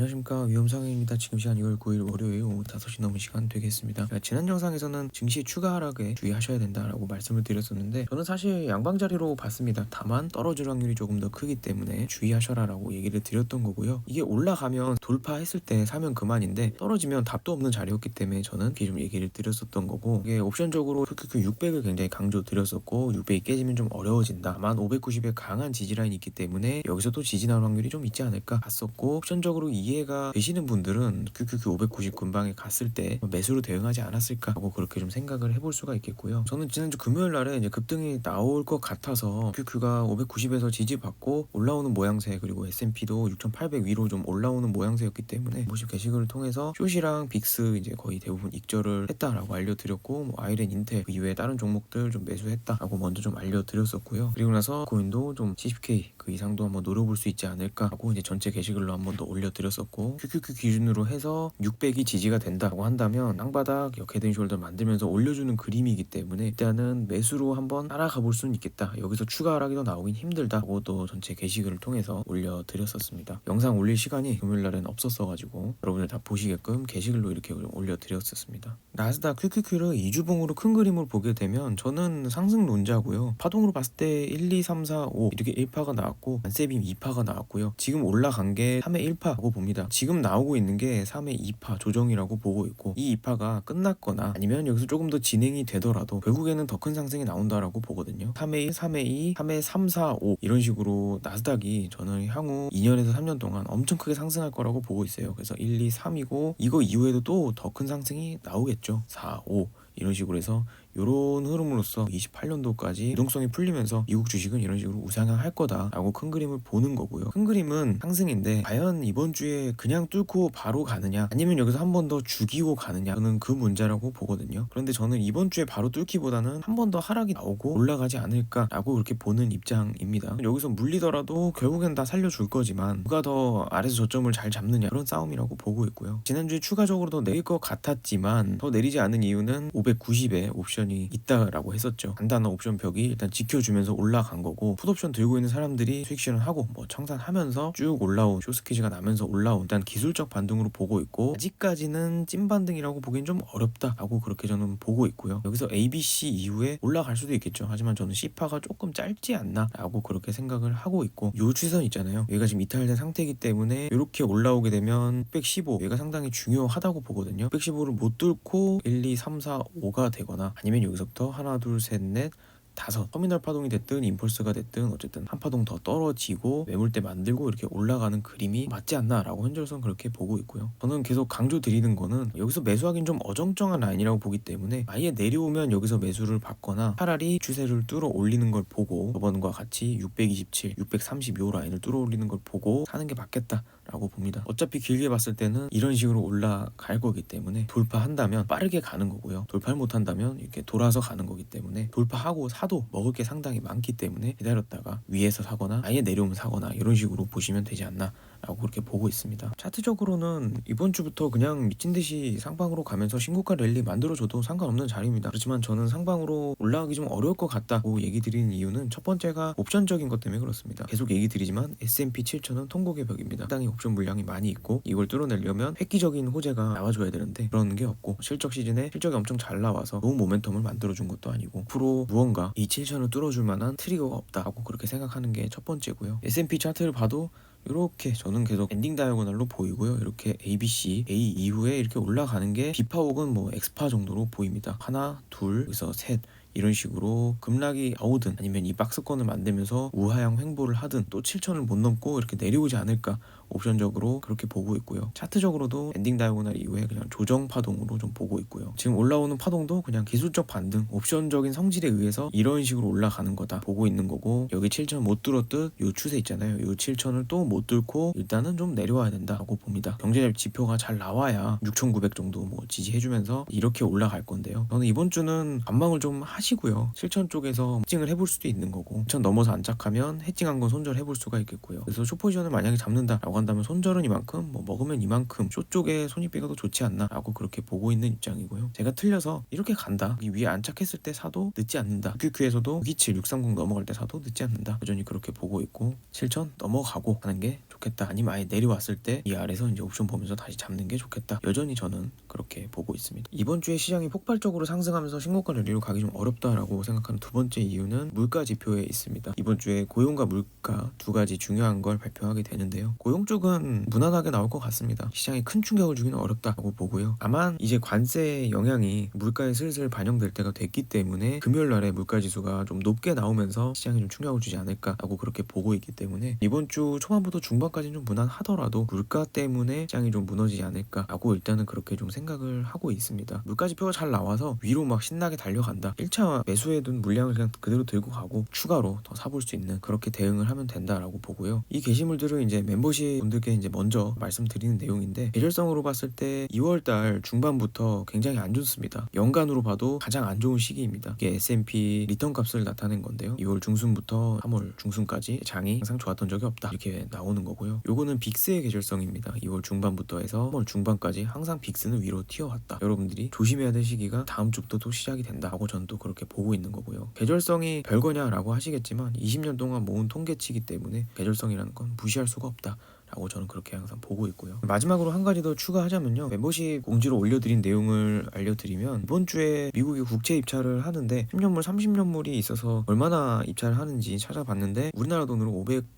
안녕하십니까, 위험상입니다. 지금 시간 2월 9일 월요일 오후 5시 넘은 시간 되겠습니다. 지난 영상에서는 증시 추가 하락에 주의하셔야 된다라고 말씀을 드렸었는데, 저는 사실 양방자리로 봤습니다. 다만 떨어질 확률이 조금 더 크기 때문에 주의하셔라라고 얘기를 드렸던 거고요. 이게 올라가면 돌파했을 때 사면 그만인데, 떨어지면 답도 없는 자리였기 때문에 저는 이렇게 좀 얘기를 드렸었던 거고, 이게 옵션적으로 QQQ 600을 굉장히 강조 드렸었고, 600이 깨지면 좀 어려워진다. 다만 590의 강한 지지라인이 있기 때문에 여기서도 지지 나올 확률이 좀 있지 않을까 봤었고, 옵션적으로 이해가 되시는 분들은 QQQ 590 근방에 갔을 때 매수로 대응하지 않았을까 하고 그렇게 좀 생각을 해볼 수가 있겠고요. 저는 지난주 금요일 날에 이제 급등이 나올 것 같아서 QQ가 590에서 지지받고 올라오는 모양새, 그리고 S&P도 6,800 위로 좀 올라오는 모양새였기 때문에 모집 게시글을 통해서 숏이랑 빅스 이제 거의 대부분 익절을 했다라고 알려드렸고, 뭐 아이렌, 인텔 그 이외에 다른 종목들 좀 매수했다라고 먼저 좀 알려드렸었고요. 그리고 나서 코인도 좀 70K 그 이상도 한번 노려볼 수 있지 않을까 하고 이제 전체 게시글로 한번 더 올려드렸었고, QQQ 기준으로 해서 600이 지지가 된다고 한다면 땅바닥 헤드앤숄더 만들면서 올려주는 그림이기 때문에 일단은 매수로 한번 따라가 볼 수는 있겠다, 여기서 추가 하락이 더 나오긴 힘들다고 또 전체 게시글을 통해서 올려드렸었습니다. 영상 올릴 시간이 금요일날에는 없었어가지고 여러분들 다 보시게끔 게시글로 이렇게 올려드렸었습니다. 나스닥 QQQ를 2주봉으로 큰 그림을 보게 되면 저는 상승론자고요. 파동으로 봤을 때 1, 2, 3, 4, 5 이렇게 1파가 나왔고, 안세빔 2파가 나왔고요. 지금 올라간 게 3의 1파라고 봅니다. 지금 나오고 있는 게 3의 2파 조정이라고 보고 있고, 이 2파가 끝났거나 아니면 여기서 조금 더 진행이 되더라도 결국에는 더 큰 상승이 나온다라고 보거든요. 3의 1, 3의 2, 3의 3, 4, 5 이런 식으로 나스닥이 저는 향후 2년에서 3년 동안 엄청 크게 상승할 거라고 보고 있어요. 그래서 1, 2, 3이고 이거 이후에도 또 더 큰 상승이 나오겠죠. 4, 5 이런 식으로 해서 이런 흐름으로써 28년도까지 유동성이 풀리면서 미국 주식은 이런 식으로 우상향할 거다라고 큰 그림을 보는 거고요. 큰 그림은 상승인데 과연 이번 주에 그냥 뚫고 바로 가느냐, 아니면 여기서 한 번 더 죽이고 가느냐, 저는 그 문제라고 보거든요. 그런데 저는 이번 주에 바로 뚫기보다는 한 번 더 하락이 나오고 올라가지 않을까라고 그렇게 보는 입장입니다. 여기서 물리더라도 결국엔 다 살려줄 거지만 누가 더 아래서 저점을 잘 잡느냐, 그런 싸움이라고 보고 있고요. 지난주에 추가적으로 더 내릴 것 같았지만 더 내리지 않은 이유는 590에 옵션이 있다라고 했었죠. 간단한 옵션 벽이 일단 지켜주면서 올라간 거고, 풋옵션 들고 있는 사람들이 수익 실현하고 뭐 청산하면서 쭉 올라온 쇼스퀴즈가 나면서 올라온 일단 기술적 반등으로 보고 있고, 아직까지는 찐 반등이라고 보기엔 좀 어렵다라고 그렇게 저는 보고 있고요. 여기서 ABC 이후에 올라갈 수도 있겠죠. 하지만 저는 C파가 조금 짧지 않나 라고 그렇게 생각을 하고 있고, 요 추선 있잖아요, 얘가 지금 이탈된 상태이기 때문에 이렇게 올라오게 되면 615 얘가 상당히 중요하다고 보거든요. 615를 못 뚫고 1, 2, 3, 4, 5가 되거나 아니면 여기서부터 하나, 둘, 셋, 넷, 다섯 터미널 파동이 됐든 임펄스가 됐든 어쨌든 한 파동 더 떨어지고 매물대 만들고 이렇게 올라가는 그림이 맞지 않나 라고 현재로서는 그렇게 보고 있고요. 저는 계속 강조 드리는 거는 여기서 매수하기는 좀 어정쩡한 라인이라고 보기 때문에 아예 내려오면 여기서 매수를 받거나 차라리 추세를 뚫어 올리는 걸 보고 저번과 같이 627, 630 요 라인을 뚫어 올리는 걸 보고 사는 게 맞겠다 라고 봅니다. 어차피 길게 봤을 때는 이런 식으로 올라갈 거기 때문에 돌파한다면 빠르게 가는 거고요. 돌파를 못한다면 이렇게 돌아서 가는 거기 때문에 돌파하고 사도 먹을 게 상당히 많기 때문에 기다렸다가 위에서 사거나 아예 내려오면 사거나 이런 식으로 보시면 되지 않나 라고 그렇게 보고 있습니다. 차트적으로는 이번 주부터 그냥 미친듯이 상방으로 가면서 신고가 랠리 만들어줘도 상관없는 자리입니다. 그렇지만 저는 상방으로 올라가기 좀 어려울 것 같다고 얘기 드리는 이유는 첫 번째가 옵션적인 것 때문에 그렇습니다. 계속 얘기 드리지만 S&P 7000은 통곡의 벽입니다. 상당히 옵션 물량이 많이 있고 이걸 뚫어내려면 획기적인 호재가 나와줘야 되는데 그런 게 없고, 실적 시즌에 실적이 엄청 잘 나와서 좋은 모멘텀을 만들어준 것도 아니고, 앞으로 무언가 이 7000을 뚫어줄 만한 트리거가 없다고 그렇게 생각하는 게 첫 번째고요. S&P 차트를 봐도 이렇게 저는 계속 엔딩 다이아고널로 보이고요. 이렇게 ABC, A 이후에 이렇게 올라가는 게 B파 혹은 뭐 X파 정도로 보입니다. 하나, 둘, 여기서 셋 이런 식으로 급락이 나오든 아니면 이 박스권을 만들면서 우하향 횡보를 하든 또 7천을 못 넘고 이렇게 내려오지 않을까 옵션적으로 그렇게 보고 있고요. 차트적으로도 엔딩 다이아고널 이후에 그냥 조정 파동으로 좀 보고 있고요. 지금 올라오는 파동도 그냥 기술적 반등, 옵션적인 성질에 의해서 이런 식으로 올라가는 거다 보고 있는 거고, 여기 7천 못 뚫었듯 요 추세 있잖아요. 요 7천을 또 못 뚫고 일단은 좀 내려와야 된다고 봅니다. 경제 지표가 잘 나와야 6,900 정도 뭐 지지해주면서 이렇게 올라갈 건데요. 저는 이번 주는 관망을 좀 하시고요. 7천 쪽에서 해칭을 해볼 수도 있는 거고 7천 넘어서 안착하면 해칭한 건 손절해볼 수가 있겠고요. 그래서 숏포지션을 만약에 잡는다라고 한다면 손절은 이만큼 뭐 먹으면 이만큼 숏 쪽에 손익비가 더 좋지 않나 라고 그렇게 보고 있는 입장이고요. 제가 틀려서 이렇게 간다, 이 위에 안착했을 때 사도 늦지 않는다, QQ에서도 627, 630 넘어갈 때 사도 늦지 않는다, 여전히 그렇게 보고 있고 7천 넘어가고 하는 게 좋겠다, 아니면 아예 내려왔을 때 이 아래서 이제 옵션 보면서 다시 잡는 게 좋겠다, 여전히 저는 그렇게 보고 있습니다. 이번 주에 시장이 폭발적으로 상승하면서 신고가 랠리로 가기 좀 어렵다라고 생각하는 두 번째 이유는 물가 지표에 있습니다. 이번 주에 고용과 물가 두 가지 중요한 걸 발표하게 되는데요. 고용 쪽은 무난하게 나올 것 같습니다. 시장에 큰 충격을 주기는 어렵다고 보고요. 다만 이제 관세 영향이 물가에 슬슬 반영될 때가 됐기 때문에 금요일 날에 물가 지수가 좀 높게 나오면서 시장에 좀 충격을 주지 않을까라고 그렇게 보고 있기 때문에 이번 주 초반부터 중반까지는 좀 무난하더라도 물가 때문에 시장이 좀 무너지지 않을까라고 일단은 그렇게 좀 생각을 하고 있습니다. 물가 지표가 잘 나와서 위로 막 신나게 달려간다, 1차 매수해둔 물량을 그냥 그대로 들고 가고 추가로 더 사볼 수 있는 그렇게 대응을 하면 된다라고 보고요. 이 게시물들은 이제 멤버십 분들께 이제 먼저 말씀드리는 내용인데, 계절성으로 봤을 때 2월달 중반부터 굉장히 안 좋습니다. 연간으로 봐도 가장 안 좋은 시기입니다. 이게 S&P 리턴 값을 나타낸 건데요. 2월 중순부터 3월 중순까지 장이 항상 좋았던 적이 없다, 이렇게 나오는 거고요. 요거는 빅스의 계절성입니다. 2월 중반부터 해서 3월 중반까지 항상 빅스는 위로 튀어왔다. 여러분들이 조심해야 될 시기가 다음 주부터 또 시작이 된다고 저는 또 그렇게 보고 있는 거고요. 계절성이 별거냐라고 하시겠지만 20년 동안 모은 통계치기 때문에 계절성이라는 건 무시할 수가 없다 라고 저는 그렇게 항상 보고 있고요. 마지막으로 한 가지 더 추가하자면요, 멤버십 공지로 올려드린 내용을 알려드리면, 이번 주에 미국이 국채 입찰을 하는데 10년물 30년물이 있어서 얼마나 입찰을 하는지 찾아봤는데 우리나라 돈으로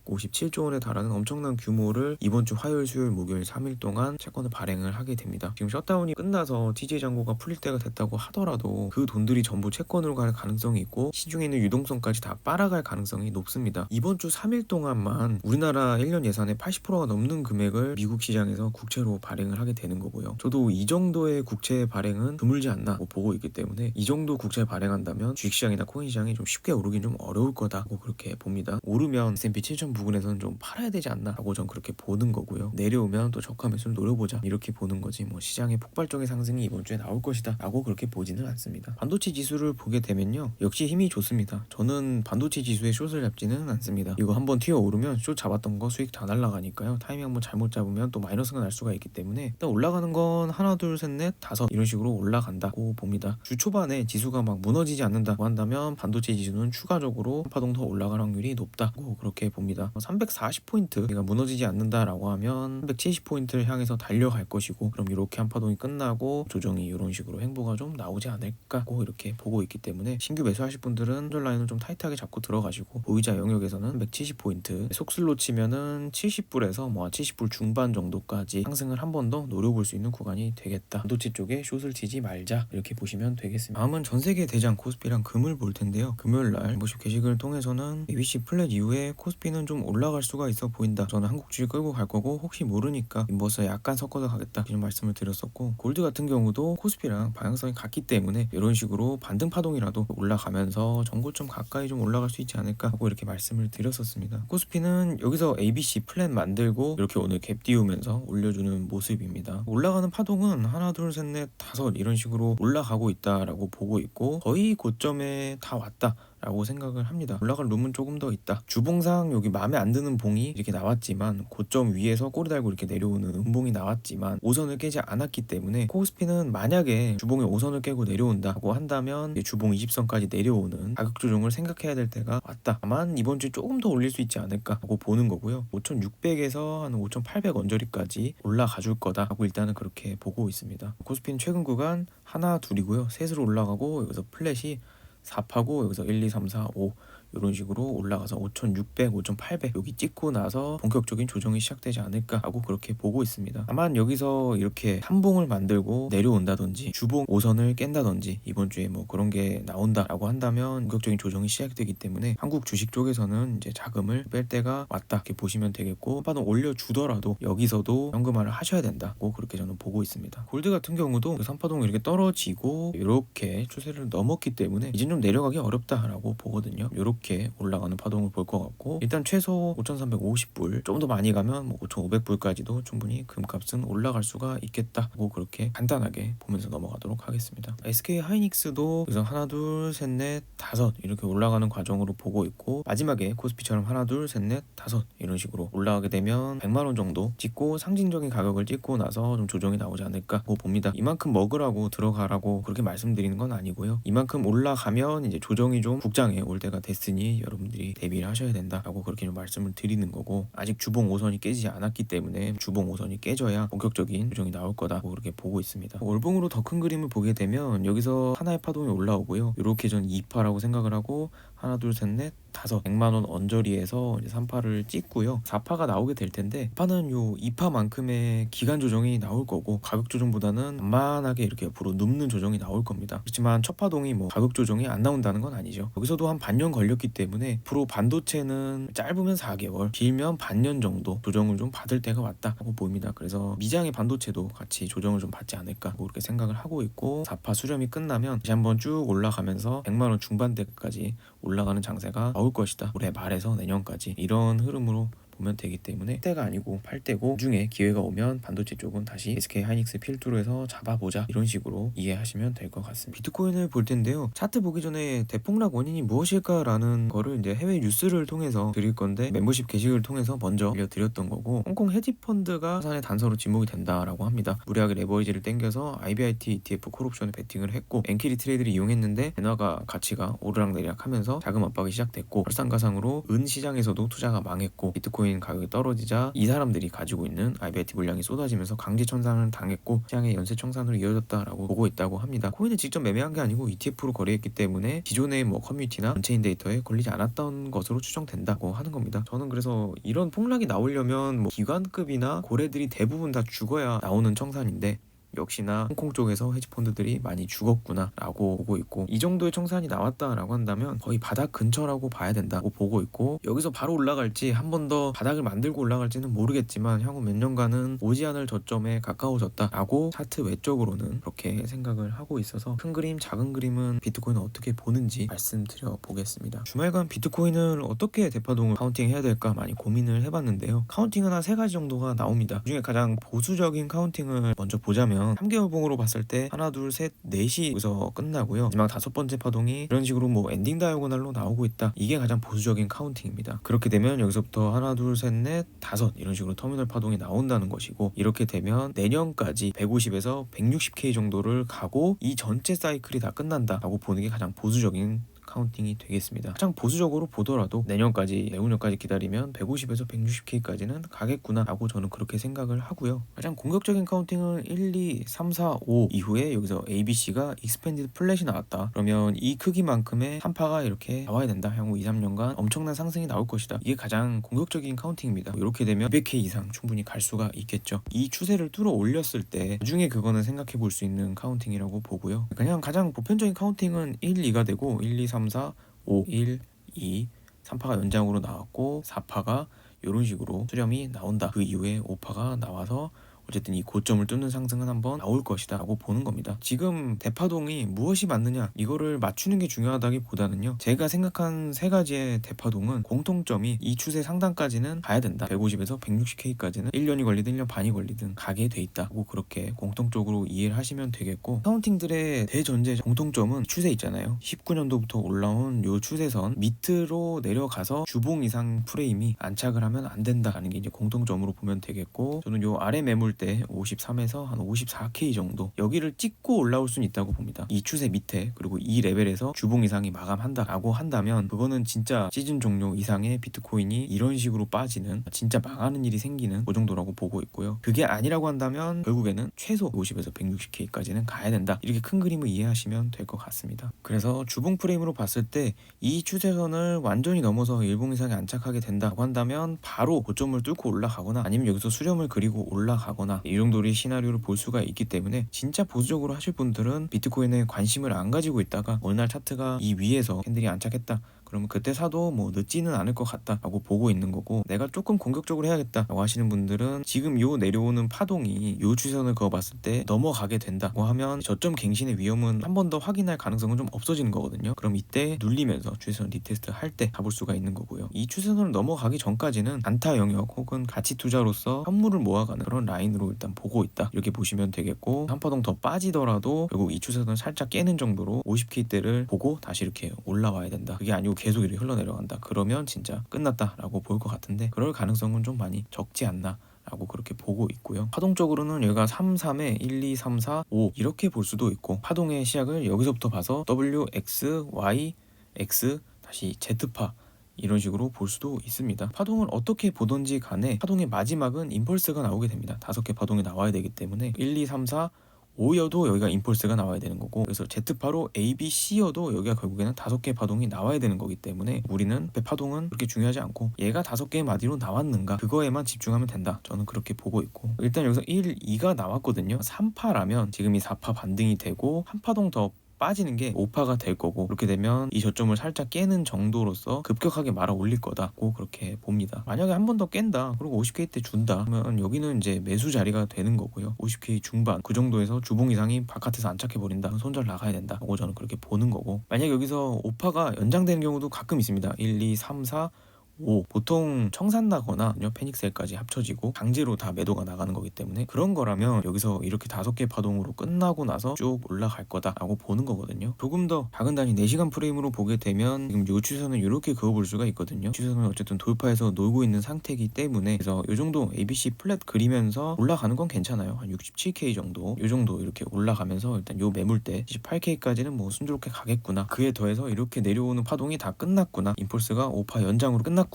557조 원에 달하는 엄청난 규모를 이번 주 화요일, 수요일, 목요일 3일 동안 채권을 발행을 하게 됩니다. 지금 셧다운이 끝나서 TJ 잔고가 풀릴 때가 됐다고 하더라도 그 돈들이 전부 채권으로 갈 가능성이 있고 시중에 있는 유동성까지 다 빨아갈 가능성이 높습니다. 이번 주 3일 동안만 우리나라 1년 예산의 80%가 넘는 금액을 미국 시장에서 국채로 발행을 하게 되는 거고요. 저도 이 정도의 국채 발행은 드물지 않나 보고 있기 때문에 이 정도 국채 발행한다면 주식시장이나 코인시장이 좀 쉽게 오르긴 좀 어려울 거다고 그렇게 봅니다. 오르면 S&P 7천 부근에서는 좀 팔아야 되지 않나 라고 전 그렇게 보는 거고요. 내려오면 또 저가 매수를 노려보자, 이렇게 보는 거지 뭐 시장의 폭발적인 상승이 이번 주에 나올 것이다 라고 그렇게 보지는 않습니다. 반도체 지수를 보게 되면요, 역시 힘이 좋습니다. 저는 반도체 지수에 숏을 잡지는 않습니다. 이거 한번 튀어 오르면 숏 잡았던 거 수익 다 날라가니까요. 타이밍 한번 잘못 잡으면 또 마이너스가 날 수가 있기 때문에 일단 올라가는 건 하나 둘 셋 넷 다섯 이런 식으로 올라간다고 봅니다. 주 초반에 지수가 막 무너지지 않는다고 한다면 반도체 지수는 추가적으로 한 파동 더 올라갈 확률이 높다고 그렇게 봅니다. 340포인트가 무너지지 않는다라고 하면 370포인트를 향해서 달려갈 것이고, 그럼 이렇게 한 파동이 끝나고 조정이 이런 식으로 행보가 좀 나오지 않을까고 이렇게 보고 있기 때문에 신규 매수하실 분들은 손절 라인을 좀 타이트하게 잡고 들어가시고, 보유자 영역에서는 170포인트 속슬로 치면은 70불에서 뭐 70불 중반 정도까지 상승을 한 번 더 노려볼 수 있는 구간이 되겠다. 반도체 쪽에 숏을 치지 말자, 이렇게 보시면 되겠습니다. 다음은 전세계 대장 코스피랑 금을 볼 텐데요. 금요일날 멤버십 게시글 통해서는 ABC 플랫 이후에 코스피는 좀 올라갈 수가 있어 보인다, 저는 한국 주식 끌고 갈 거고 혹시 모르니까 인버스 약간 섞어서 가겠다, 이런 말씀을 드렸었고, 골드 같은 경우도 코스피랑 방향성이 같기 때문에 이런 식으로 반등 파동이라도 올라가면서 전고점 가까이 좀 올라갈 수 있지 않을까 하고 이렇게 말씀을 드렸었습니다. 코스피는 여기서 ABC 플랫 만들고 이렇게 오늘 갭 띄우면서 올려주는 모습입니다. 올라가는 파동은 하나 둘 셋 넷 다섯 이런 식으로 올라가고 있다라고 보고 있고, 거의 고점에 다 왔다 라고 생각을 합니다. 올라갈 룸은 조금 더 있다. 주봉상 여기 마음에 안 드는 봉이 이렇게 나왔지만, 고점 위에서 꼬리 달고 이렇게 내려오는 음봉이 나왔지만 5선을 깨지 않았기 때문에 코스피는 만약에 주봉의 5선을 깨고 내려온다고 한다면 주봉 20선까지 내려오는 가격 조정을 생각해야 될 때가 왔다. 다만 이번 주에 조금 더 올릴 수 있지 않을까 하고 보는 거고요. 5,600에서 한 5,800 언저리까지 올라가 줄 거다 하고 일단은 그렇게 보고 있습니다. 코스피는 최근 구간 하나 둘이고요, 셋으로 올라가고 여기서 플랫이 4파고 여기서 1, 2, 3, 4, 5 이런 식으로 올라가서 5,600, 5,800 여기 찍고 나서 본격적인 조정이 시작되지 않을까 하고 그렇게 보고 있습니다. 다만 여기서 이렇게 한봉을 만들고 내려온다든지 주봉 5선을 깬다든지 이번 주에 뭐 그런 게 나온다라고 한다면 본격적인 조정이 시작되기 때문에 한국 주식 쪽에서는 이제 자금을 뺄 때가 왔다 이렇게 보시면 되겠고, 한번 올려주더라도 여기서도 현금화를 하셔야 된다고 그렇게 저는 보고 있습니다. 골드 같은 경우도 3파동 이렇게 떨어지고 이렇게 추세를 넘었기 때문에 이제 좀 내려가기 어렵다라고 보거든요. 이렇게 쉽게 올라가는 파동을 볼 것 같고, 일단 최소 5,350불, 좀 더 많이 가면 뭐 5,500불까지도 충분히 금값은 올라갈 수가 있겠다고 그렇게 간단하게 보면서 넘어가도록 하겠습니다. SK 하이닉스도 그래서 하나 둘 셋 넷 다섯 이렇게 올라가는 과정으로 보고 있고, 마지막에 코스피처럼 하나 둘 셋 넷 다섯 이런 식으로 올라가게 되면 100만원 정도 찍고 상징적인 가격을 찍고 나서 좀 조정이 나오지 않을까고 봅니다. 이만큼 먹으라고 들어가라고 그렇게 말씀드리는 건 아니고요. 이만큼 올라가면 이제 조정이 좀 국장에 올 때가 됐으니 여러분들이 대비를 하셔야 된다라고 그렇게 좀 말씀을 드리는 거고, 아직 주봉 5선이 깨지지 않았기 때문에 주봉 5선이 깨져야 본격적인 조정이 나올 거다고 그렇게 보고 있습니다. 월봉으로 더 큰 그림을 보게 되면 여기서 하나의 파동이 올라오고요. 이렇게 전 2파라고 생각을 하고 하나 둘 셋 넷 다섯 100만원 언저리에서 이제 3파를 찍고요. 4파가 나오게 될 텐데, 4파는 요 2파만큼의 기간 조정이 나올 거고 가격 조정보다는 만만하게 이렇게 옆으로 눕는 조정이 나올 겁니다. 그렇지만 첫 파동이 뭐 가격 조정이 안 나온다는 건 아니죠. 여기서도 한 반년 걸렸기 때문에 앞으로 반도체는 짧으면 4개월, 길면 반년 정도 조정을 좀 받을 때가 왔다고 보입니다. 그래서 미장의 반도체도 같이 조정을 좀 받지 않을까 그렇게 생각을 하고 있고, 4파 수렴이 끝나면 다시 한번 쭉 올라가면서 100만원 중반대까지 올라가는 장세가 나올 것이다. 올해 말에서 내년까지 이런 흐름으로 보면 되기 때문에 때가 아니고 팔 때고, 중에 기회가 오면 반도체 쪽은 다시 SK 하이닉스 필두로 해서 잡아보자 이런 식으로 이해하시면 될 것 같습니다. 비트코인을 볼 텐데요. 차트 보기 전에 대폭락 원인이 무엇일까라는 거를 이제 해외 뉴스를 통해서 드릴 건데, 멤버십 게시글을 통해서 먼저 알려드렸던 거고, 홍콩 헤지펀드가 화산의 단서로 지목이 된다라고 합니다. 무리하게 레버리지를 땡겨서 IBIT ETF 콜옵션에 베팅을 했고 엔키리 트레이드를 이용했는데 엔화가 가치가 오르락내리락 하면서 자금 압박이 시작됐고, 설상가상으로 은 시장에서도 투자가 망했고, 비트코인 가격이 떨어지자 이 사람들이 가지고 있는 IBIT 물량이 쏟아지면서 강제 천상을 당했고 시장의 연쇄 청산으로 이어졌다라고 보고 있다고 합니다. 코인을 직접 매매한 게 아니고 ETF로 거래했기 때문에 기존의 뭐 커뮤니티나 언체인 데이터에 걸리지 않았던 것으로 추정된다고 하는 겁니다. 저는 그래서 이런 폭락이 나오려면 뭐 기관급이나 고래들이 대부분 다 죽어야 나오는 청산인데, 역시나 홍콩 쪽에서 헤지펀드들이 많이 죽었구나 라고 보고 있고, 이 정도의 청산이 나왔다라고 한다면 거의 바닥 근처라고 봐야 된다고 보고 있고, 여기서 바로 올라갈지 한 번 더 바닥을 만들고 올라갈지는 모르겠지만 향후 몇 년간은 오지 않을 저점에 가까워졌다라고 차트 외적으로는 그렇게 생각을 하고 있어서, 큰 그림 작은 그림은 비트코인을 어떻게 보는지 말씀드려 보겠습니다. 주말간 비트코인을 어떻게 대파동을 카운팅 해야 될까 많이 고민을 해봤는데요. 카운팅은 한 3가지 정도가 나옵니다. 그중에 가장 보수적인 카운팅을 먼저 보자면 3개월 봉으로 봤을 때 하나 둘 셋 넷이 여기서 끝나고요. 마지막 5번째 파동이 이런 식으로 뭐 엔딩 다이아고날로 나오고 있다. 이게 가장 보수적인 카운팅입니다. 그렇게 되면 여기서부터 하나 둘 셋 넷 다섯 이런 식으로 터미널 파동이 나온다는 것이고, 이렇게 되면 내년까지 150에서 160K 정도를 가고 이 전체 사이클이 다 끝난다라고 보는 게 가장 보수적인 카운팅이 되겠습니다. 가장 보수적으로 보더라도 내년까지, 내후년까지 기다리면 150에서 160K까지는 가겠구나 라고 저는 그렇게 생각을 하고요. 가장 공격적인 카운팅은 1, 2, 3, 4, 5 이후에 여기서 ABC가 익스펜디드 플랫이 나왔다. 그러면 이 크기만큼의 한파가 이렇게 나와야 된다. 향후 2, 3년간 엄청난 상승이 나올 것이다. 이게 가장 공격적인 카운팅입니다. 이렇게 되면 200K 이상 충분히 갈 수가 있겠죠. 이 추세를 뚫어 올렸을 때 나중에 그거는 생각해 볼 수 있는 카운팅이라고 보고요. 그냥 가장 보편적인 카운팅은 1, 2가 되고 1, 2, 3, 4, 5, 1, 2, 3파가 연장으로 나왔고 4파가 이런 식으로 수렴이 나온다. 그 이후에 5파가 나와서 어쨌든 이 고점을 뚫는 상승은 한번 나올 것이다 라고 보는 겁니다. 지금 대파동이 무엇이 맞느냐 이거를 맞추는 게 중요하다기보다는요, 제가 생각한 3가지의 대파동은 공통점이 이 추세 상단까지는 가야 된다. 150에서 160K까지는 1년이 걸리든 1년 반이 걸리든 가게 돼 있다고 그렇게 공통적으로 이해를 하시면 되겠고, 카운팅들의 대전제 공통점은 추세 있잖아요. 19년도부터 올라온 요 추세선 밑으로 내려가서 주봉 이상 프레임이 안착을 하면 안 된다라는 게 이제 공통점으로 보면 되겠고, 저는 요 아래 매물 때 53에서 한 54K 정도 여기를 찍고 올라올 수는 있다고 봅니다. 이 추세 밑에, 그리고 이 레벨에서 주봉 이상이 마감한다라고 한다면 그거는 진짜 시즌 종료 이상의 비트코인이 이런 식으로 빠지는, 진짜 망하는 일이 생기는 그 정도라고 보고 있고요. 그게 아니라고 한다면 결국에는 최소 50에서 160K까지는 가야 된다. 이렇게 큰 그림을 이해하시면 될 것 같습니다. 그래서 주봉 프레임으로 봤을 때 이 추세선을 완전히 넘어서 일봉 이상에 안착하게 된다고 한다면 바로 고점을 뚫고 올라가거나 아니면 여기서 수렴을 그리고 올라가거나 이 정도의 시나리오를 볼 수가 있기 때문에, 진짜 보수적으로 하실 분들은 비트코인에 관심을 안 가지고 있다가 어느 날 차트가 이 위에서 캔들이 안착했다 그러면 그때 사도 뭐 늦지는 않을 것 같다라고 보고 있는 거고, 내가 조금 공격적으로 해야겠다라고 하시는 분들은 지금 요 내려오는 파동이 요 추세선을 그어봤을 때 넘어가게 된다고 하면 저점 갱신의 위험은 한 번 더 확인할 가능성은 좀 없어지는 거거든요. 그럼 이때 눌리면서 추세선 리테스트 할 때 잡을 수가 있는 거고요. 이 추세선을 넘어가기 전까지는 단타 영역 혹은 가치 투자로서 현물을 모아가는 그런 라인으로 일단 보고 있다, 이렇게 보시면 되겠고, 한 파동 더 빠지더라도 결국 이 추세선을 살짝 깨는 정도로 50K대를 보고 다시 이렇게 올라와야 된다. 그게 아니고 계속 이렇게 흘러내려간다, 그러면 진짜 끝났다라고 보일 것 같은데, 그럴 가능성은 좀 많이 적지 않나 라고 그렇게 보고 있고요. 파동적으로는 여기가 3, 3에 1, 2, 3, 4, 5 이렇게 볼 수도 있고, 파동의 시작을 여기서부터 봐서 W, X, Y, X, 다시 Z파 이런 식으로 볼 수도 있습니다. 파동을 어떻게 보던지 간에 파동의 마지막은 임펄스가 나오게 됩니다. 5개 파동이 나와야 되기 때문에 1, 2, 3, 4, 5여도 여기가 임펄스가 나와야 되는 거고, 그래서 Z파로 A, B, C여도 여기가 결국에는 5개 파동이 나와야 되는 거기 때문에 우리는 배 파동은 그렇게 중요하지 않고 얘가 5개의 마디로 나왔는가 그거에만 집중하면 된다, 저는 그렇게 보고 있고, 일단 여기서 1, 2가 나왔거든요. 3파라면 지금이 4파 반등이 되고 한 파동 더 빠지는 게 5파가 될 거고, 그렇게 되면 이 저점을 살짝 깨는 정도로서 급격하게 말아 올릴 거다고 그렇게 봅니다. 만약에 한 번 더 깬다 그리고 50K 때 준다 그러면 여기는 이제 매수 자리가 되는 거고요. 50K 중반 그 정도에서 주봉 이상이 바깥에서 안착해 버린다, 손절 나가야 된다 하고 저는 그렇게 보는 거고, 만약 여기서 5파가 연장되는 경우도 가끔 있습니다. 1, 2, 3, 4, 5 보통 청산나거나 페닉셀까지 합쳐지고 강제로 다 매도가 나가는 거기 때문에, 그런 거라면 여기서 이렇게 5개 파동으로 끝나고 나서 쭉 올라갈 거다라고 보는 거거든요. 조금 더 작은 단위 4시간 프레임으로 보게 되면 지금 요 추세선은 이렇게 그어볼 수가 있거든요. 추세선은 어쨌든 돌파해서 놀고 있는 상태이기 때문에, 그래서 요 정도 ABC 플랫 그리면서 올라가는 건 괜찮아요. 한 67K 정도, 요 정도 이렇게 올라가면서 일단 요 매물대 18K까지는 뭐 순조롭게 가겠구나, 그에 더해서 이렇게 내려오는 파동이 다 끝났구나, 임펄스가 5파 연장으로 끝났구나,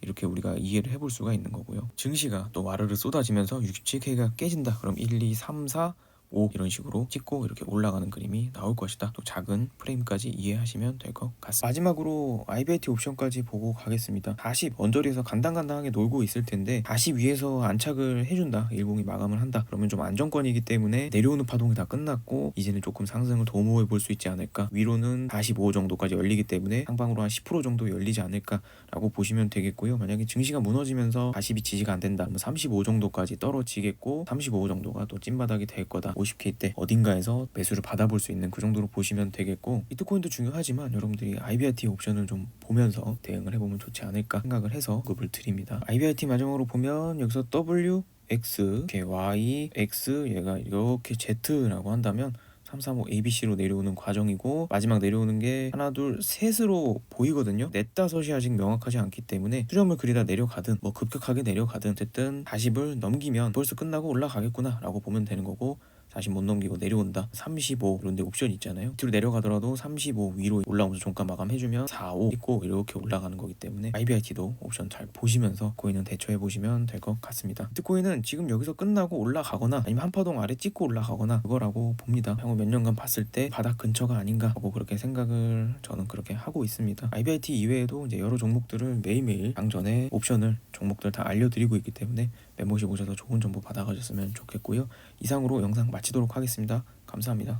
이렇게 우리가 이해를 해볼 수가 있는 거고요. 증시가 또 와르르 쏟아지면서 67K가 깨진다 그럼 1, 2, 3, 4, 5 이런 식으로 찍고 이렇게 올라가는 그림이 나올 것이다. 또 작은 프레임까지 이해하시면 될 것 같습니다. 마지막으로 IBIT 옵션까지 보고 가겠습니다. 다시 언저리에서 간당간당하게 놀고 있을 텐데 다시 위에서 안착을 해준다, 10이 마감을 한다 그러면 좀 안정권이기 때문에 내려오는 파동이 다 끝났고 이제는 조금 상승을 도모해 볼 수 있지 않을까, 위로는 45 정도까지 열리기 때문에 상방으로 한 10% 정도 열리지 않을까 라고 보시면 되겠고요. 만약에 증시가 무너지면서 40이 지지가 안 된다 그러면 35 정도까지 떨어지겠고, 35 정도가 또 찐바닥이 될 거다, 50K 때 어딘가에서 매수를 받아볼 수 있는 그 정도로 보시면 되겠고, 비트코인도 중요하지만 여러분들이 IBIT 옵션을 좀 보면서 대응을 해보면 좋지 않을까 생각을 해서 언급을 드립니다. IBIT 마지막으로 보면 여기서 W, X, Y, X 얘가 이렇게 Z라고 한다면 3, 4, 5 ABC로 내려오는 과정이고, 마지막 내려오는 게 하나 둘 셋으로 보이거든요. 넷 다섯이 아직 명확하지 않기 때문에 수렴을 그리다 내려가든 뭐 급격하게 내려가든 어쨌든 40을 넘기면 벌써 끝나고 올라가겠구나 라고 보면 되는 거고, 40 못 넘기고 내려온다 35 이런데 옵션 있잖아요. 뒤로 내려가더라도 35 위로 올라오면서 종가 마감해주면 4, 5 찍고 이렇게 올라가는 거기 때문에 IBIT도 옵션 잘 보시면서 코인은 대처해 보시면 될 것 같습니다. 비트코인은 지금 여기서 끝나고 올라가거나 아니면 한 파동 아래 찍고 올라가거나 그거라고 봅니다. 향후 몇 년간 봤을 때 바닥 근처가 아닌가 하고 그렇게 생각을 저는 그렇게 하고 있습니다. IBIT 이외에도 이제 여러 종목들을 매일매일 장전에 옵션을 종목들 다 알려드리고 있기 때문에 멤버십 오셔서 좋은 정보 받아가셨으면 좋겠고요. 이상으로 영상 마치도록 하겠습니다. 감사합니다.